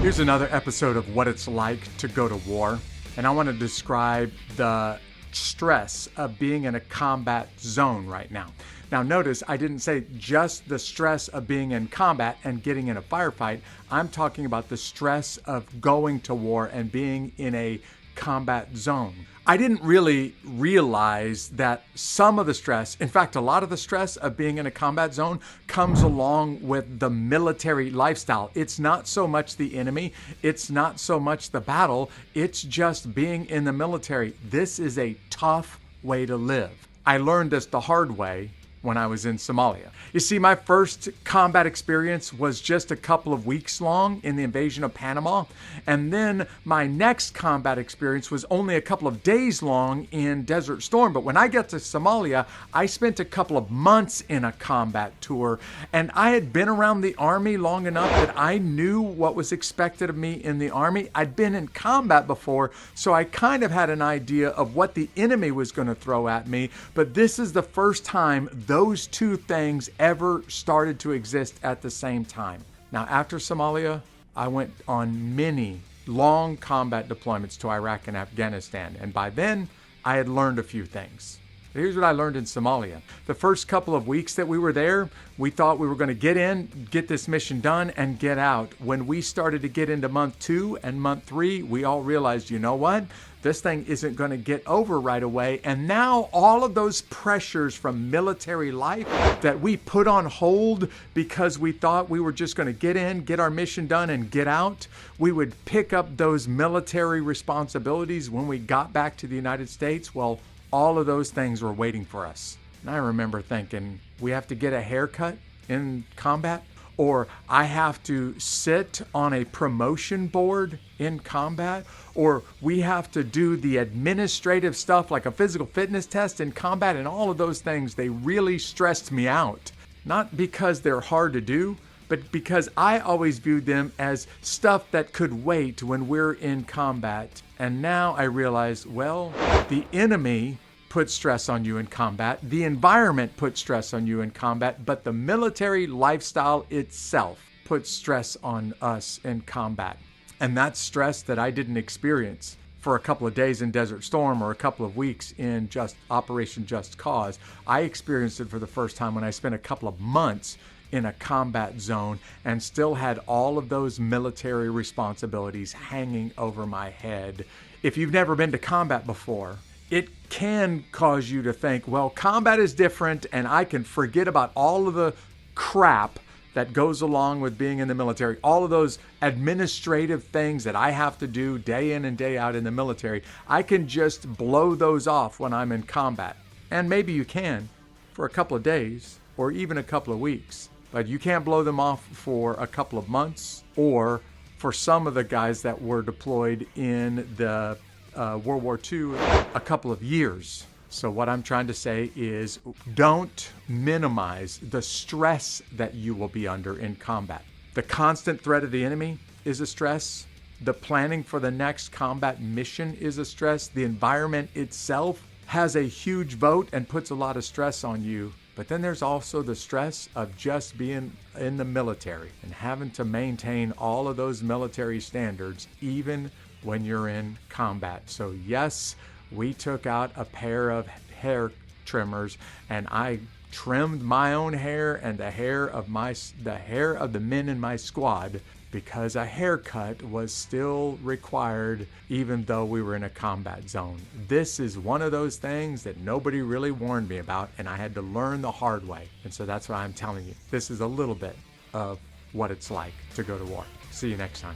Here's another episode of what it's like to go to war, and I want to describe the stress of being in a combat zone right now. Now notice I didn't say just the stress of being in combat and getting in a firefight. I'm talking about the stress of going to war and being in a combat zone. I didn't really realize that some of the stress, in fact, a lot of the stress of being in a combat zone comes along with the military lifestyle. It's not so much the enemy. It's not so much the battle. It's just being in the military. This is a tough way to live. I learned this the hard way when I was in Somalia. You see, my first combat experience was just a couple of weeks long in the invasion of Panama. And then my next combat experience was only a couple of days long in Desert Storm. But when I got to Somalia, I spent a couple of months in a combat tour. And I had been around the Army long enough that I knew what was expected of me in the Army. I'd been in combat before, so I kind of had an idea of what the enemy was going to throw at me. But this is the first time those two things ever started to exist at the same time. Now, after Somalia, I went on many long combat deployments to Iraq and Afghanistan. And by then, I had learned a few things. Here's what I learned in Somalia. The first couple of weeks that we were there, we thought we were going to get in, get this mission done, and get out. When we started to get into month 2 and month 3, we all realized, you know what? This thing isn't going to get over right away. And now all of those pressures from military life that we put on hold because we thought we were just going to get in, get our mission done, and get out, we would pick up those military responsibilities when we got back to the United States. Well, all of those things were waiting for us. And I remember thinking, we have to get a haircut in combat? Or I have to sit on a promotion board in combat? Or we have to do the administrative stuff like a physical fitness test in combat? And all of those things, they really stressed me out. Not because they're hard to do, but because I always viewed them as stuff that could wait when we're in combat. And now I realize, well, the enemy puts stress on you in combat. The environment puts stress on you in combat, but the military lifestyle itself puts stress on us in combat. And that's stress that I didn't experience for a couple of days in Desert Storm or a couple of weeks in just Operation Just Cause. I experienced it for the first time when I spent a couple of months in a combat zone and still had all of those military responsibilities hanging over my head. If you've never been to combat before, it can cause you to think, well, combat is different and I can forget about all of the crap that goes along with being in the military, all of those administrative things that I have to do day in and day out in the military. I can just blow those off when I'm in combat. And maybe you can for a couple of days or even a couple of weeks, but you can't blow them off for a couple of months, or for some of the guys that were deployed in the World War II, a couple of years. So what I'm trying to say is, don't minimize the stress that you will be under in combat. The constant threat of the enemy is a stress. The planning for the next combat mission is a stress. The environment itself has a huge vote and puts a lot of stress on you. But then there's also the stress of just being in the military and having to maintain all of those military standards, even when you're in combat. So yes, we took out a pair of hair trimmers and I trimmed my own hair and the hair of the men in my squad, because a haircut was still required even though we were in a combat zone. This is one of those things that nobody really warned me about, and I had to learn the hard way. And so that's why I'm telling you. This is a little bit of what it's like to go to war. See you next time.